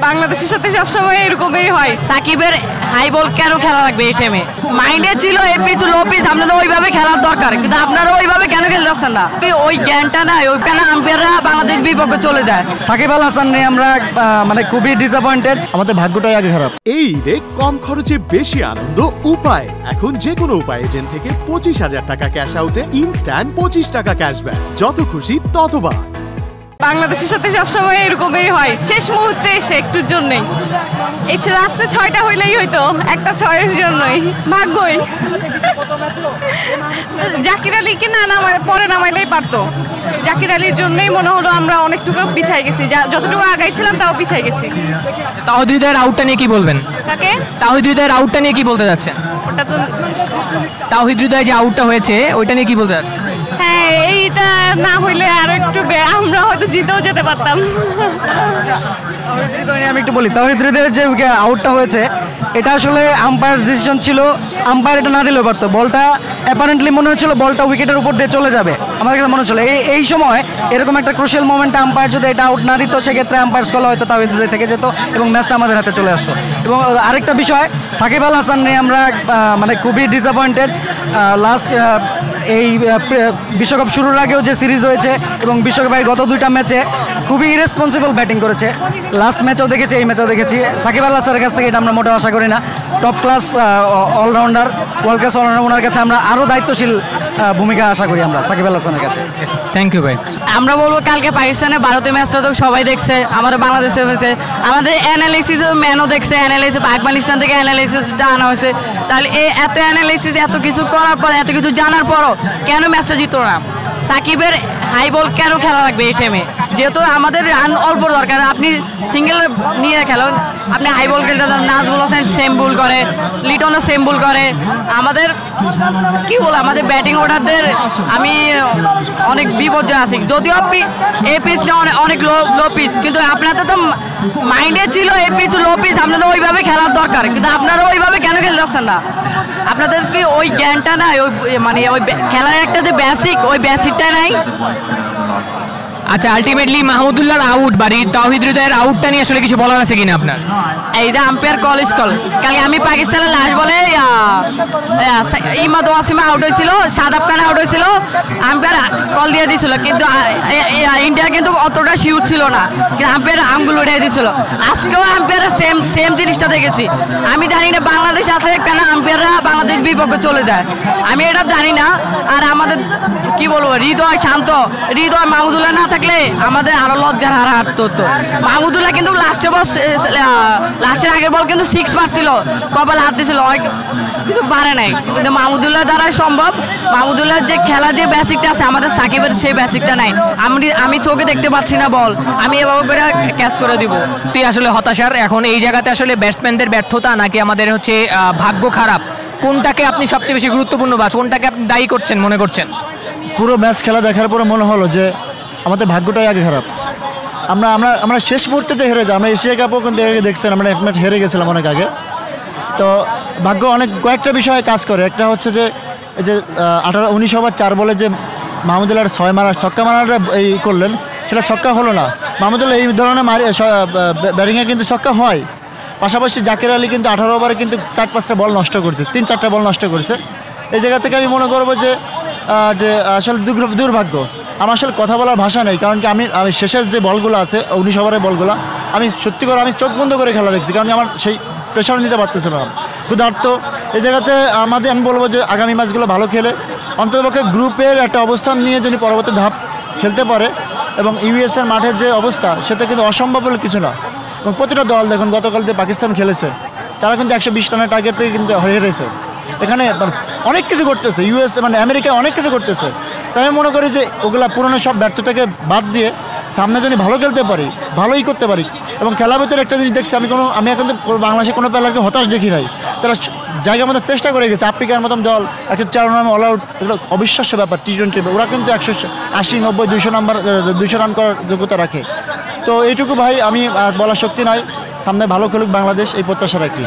বাংলাদেশের সাথে সবসময় এরকমই হয়। সাকিবের হাই বল কেন খেলা লাগবে এই টাইমে? মাইন্ডে ছিল এ পিচ লো পিচ, আপনারা ওইভাবে খেলার দরকার, কিন্তু আপনারা ওইভাবে কেন খেলতে যাচ্ছেন না? ওই জ্ঞানটা নাই, ওইখানে আম্পায়াররা বাংলাদেশ বিপক্ষে চলে যায়। সাকিব আল হাসান নিয়ে আমরা মানে খুবই ডিসঅ্যাপয়েন্টেড, আমাদের ভাগ্যটাই আগে খারাপ। এই ঈদে কম খরচে বেশি আনন্দ উপায়। এখন যে কোনো উপায় এজেন্ট থেকে 25,000 টাকা ক্যাশ আউটে ইনস্ট্যান্ট 25 টাকা ক্যাশব্যাক, যত খুশি ততবার। বাংলাদেশের সাথে সবসময় এরকমই হয়, শেষ মুহূর্তে এসে একটুর জন্যই। এই লাস্টে 6টা হইলেই হইতো, একটা 6-এর জন্যই ভাগ্যই। জাকির আলীকে না নামায় পরে নামাইলেই পারতো। জাকির আলীর জন্যই মনে হলো আমরা অনেকটুকু পিছাই গেছি, যতটুকু আগাইছিলাম তাও পিছাই গেছি। তাওহিদ হৃদয়ের আউটটা নিয়ে কি বলবেন? কাকে? তাওহিদ হৃদয়ের আউটটা নিয়ে কি বলতে যাচ্ছেন? ওটা তো তাওহিদ হৃদয় যে আউটটা হয়েছে ওইটা নিয়ে কি বলতে যাচ্ছেন? হ্যাঁ, এইটা না হইলে আরো একটু আমরা হয়তো জিতেও যেতে পারতাম। আমি একটু বলি, তাওহিদ হৃদয়ের যে আউটটা হয়েছে এটা আসলে আম্পায়ার ডিসিশন ছিল, আম্পায়ার এটা না দিলেও পারতো। বলটা অ্যাপারেন্টলি মনে হচ্ছিল বলটা উইকেটের উপর দিয়ে চলে যাবে, আমার কাছে মনে হচ্ছিল। এই সময় এরকম একটা ক্রুশিয়াল মোমেন্টে আম্পায়ার যদি এটা আউট না দিত, সেক্ষেত্রে আম্পায়ার স্কল হয়তো তাওহিদ হৃদয় থেকে যেত এবং ম্যাচটা আমাদের হাতে চলে আসতো। এবং আরেকটা বিষয়, সাকিব আল হাসান নিয়ে আমরা মানে খুবই ডিসঅ্যাপয়েন্টেড। লাস্ট এই বিশ্বকাপ শুরুর আগেও যে সিরিজ হয়েছে এবং বিশ্বকাপের গত 2টা ম্যাচে খুবই ইরেসপন্সিবল ব্যাটিং করেছে। লাস্ট ম্যাচেও দেখেছি, এই ম্যাচেও দেখেছি। সাকিব আল হাসানের কাছ থেকে এটা আমরা মোটেও আশা করি না। Top class all-rounder, world class all-rounder, ওনার কাছে আমরা আরও দায়িত্বশীল ভূমিকা আশা করি আমরা সাকিব আল হাসানের কাছে। থ্যাংক ইউ ভাই। আমরা বলবো কালকে পাকিস্তানের ভারতীয় ম্যাচটা তো সবাই দেখছে, আমাদের বাংলাদেশে হয়েছে, আমাদের অ্যানালাইসিস ম্যানও দেখছে, অ্যানালাইসিস আফগানিস্তান থেকে অ্যানালাইসিসটা আনা হয়েছে। তাহলে এত অ্যানালাইসিস, এত কিছু করার পর, এত কিছু জানার পরও কেন ম্যাচটা জিতলো না? সাকিবের হাই বল কেন খেলা লাগবে এই টাইমে? যেহেতু আমাদের রান অল্প দরকার, আপনি সিঙ্গেল নিয়ে খেলেন, আপনি হাই বল খেলতে চান। নাজমুল হোসেন সেম বল করে, লিটনও সেম বল করে। আমাদের কি বল, আমাদের ব্যাটিং অর্ডারদের আমি অনেক বিপর্যয় আছি। যদিও এই পিচটা অনেক লো পিচ, কিন্তু আপনাদের তো মাইন্ডে ছিল এ পিচ লো পিচ, আপনাদের ওইভাবে খেলার দরকার, কিন্তু আপনারা ওইভাবে কেন খেলতে যাচ্ছেন না? আপনাদের কি ওই জ্ঞানটা নাই? ওই মানে ওই খেলার একটা যে বেসিক, ওই বেসিকটা নাই। আচ্ছা, আলটিমেটলি মাহমুদুল্লাহর আউট বা তাওহিদ হৃদয়ের আউটটা নিয়ে আসলে কিছু বলার আছে কিনা আপনার? এই যে আম্পায়ার কল কালকে আমি পাকিস্তানের লাস্ট বলে ইমাদ ওয়াসিমা আউট হয়েছিল, সাদাব খান আউট হয়েছিল, আম্পায়ার কল দিয়ে দিয়েছিল, কিন্তু ইন্ডিয়া কিন্তু অতটা শিওর ছিল না, কিন্তু আম্পায়ার আঙ্গুল উঠিয়ে দিয়েছিল। আজকেও আম্পায়ার সেম জিনিসটা দেখেছি। আমি জানি না বাংলাদেশ আছে কেন আম্পায়াররা বাংলাদেশ বিপক্ষে চলে যায়, আমি এটা জানি না। আর আমাদের কি বলবো, হৃদয় শান্ত, হৃদয় মাহমুদুল্লাহ না থাকলে আমাদের আরো লজ্জার হার হারতো। মাহমুদুল্লাহ কিন্তু লাস্টের আগের বল কিন্তু 6 মারছিল, কপালে হাত দিয়েছিল, কিন্তু পারে নাই। কিন্তু মাহমুদুল্লাহ দ্বারাই সম্ভব। মাহমুদুল্লাহ যে খেলা যে বেসিকটা আছে, আমাদের সাকিবের সেই বেসিকটা নাই। আমি চোখে দেখতে পাচ্ছি না বল, আমি এভাবে করে ক্যাচ করে দিব। তুই আসলে হতাশার এখন এই জায়গাতে আসলে ব্যাটসম্যানদের ব্যর্থতা নাকি আমাদের হচ্ছে ভাগ্য খারাপ, কোনটাকে আপনি সবচেয়ে বেশি গুরুত্বপূর্ণ বা কোনটাকে আপনি দায়ী করছেন মনে করছেন? পুরো ম্যাচ খেলা দেখার পরে মনে হলো যে আমাদের ভাগ্যটাই আগে খারাপ। আমরা শেষ মুহূর্তে যে হেরে যাই, আমরা এশিয়া কাপও কিন্তু দেখছেন, আমরা এক ম্যাচ হেরে গেছিলাম অনেক আগে। তো ভাগ্য অনেক কয়েকটা বিষয়ে কাজ করে। একটা হচ্ছে যে এই যে 19 ওভার 4 বলে যে মাহমুদুল্লাহর 6 মারা ছক্কা মারাটা এই করলেন, সেটা ছক্কা হলো না। মাহমুদুল্লাহ এই ধরনের ব্যাটিংয়ে কিন্তু ছক্কা হয়। পাশাপাশি জাকির আলী কিন্তু 18 ওভারে কিন্তু 4-5টা বল নষ্ট করেছে, 3-4টা বল নষ্ট করেছে। এই জায়গা থেকে আমি মনে করবো যে আসলে দুর্ভাগ্য। আমার আসলে কথা বলার ভাষা নেই, কারণ কি আমি শেষের যে বলগুলো আছে 19 ওভারের বলগুলো আমি সত্যি করে আমি চোখ বন্ধ করে খেলা দেখছি, কারণ আমার সেই প্রেশার নিতে পারতেছিল না, ক্ষুধার্ত। এই জায়গাতে আমি বলবো যে আগামী ম্যাচগুলো ভালো খেলে অন্ততপক্ষে গ্রুপের একটা অবস্থান নিয়ে যদি পরবর্তী ধাপ খেলতে পারে, এবং ইউএসের মাঠের যে অবস্থা সেটা কিন্তু অসম্ভব বলে কিছু না। এবং প্রতিটা দল দেখুন, গতকাল যে পাকিস্তান খেলেছে তারা কিন্তু 120 রানের টার্গেট থেকে কিন্তু হেরেছে। এখানে অনেক কিছু করতেছে ইউএস, মানে আমেরিকায় অনেক কিছু করতেছে। তাই আমি মনে করি যে ওগুলা পুরনো সব ব্যর্থতাকে বাদ দিয়ে সামনে যদি ভালো খেলতে পারি, ভালোই করতে পারি। এবং খেলার ভিতরে একটা জিনিস দেখছি, আমি এখন তো বাংলাদেশে কোনো প্লেয়ারকে হতাশ দেখি নাই, তারা জায়গার মতো চেষ্টা করে গেছে। আফ্রিকার মতন দল 104 রানে অল আউট, এগুলো অবিশ্বাস্য ব্যাপার। T20 ওরা কিন্তু 180, 90, 200 রান করার যোগ্যতা রাখে। তো এইটুকু ভাই, আমি বলার শক্তি নাই। সামনে ভালো খেলুক বাংলাদেশ, এই প্রত্যাশা রাখি।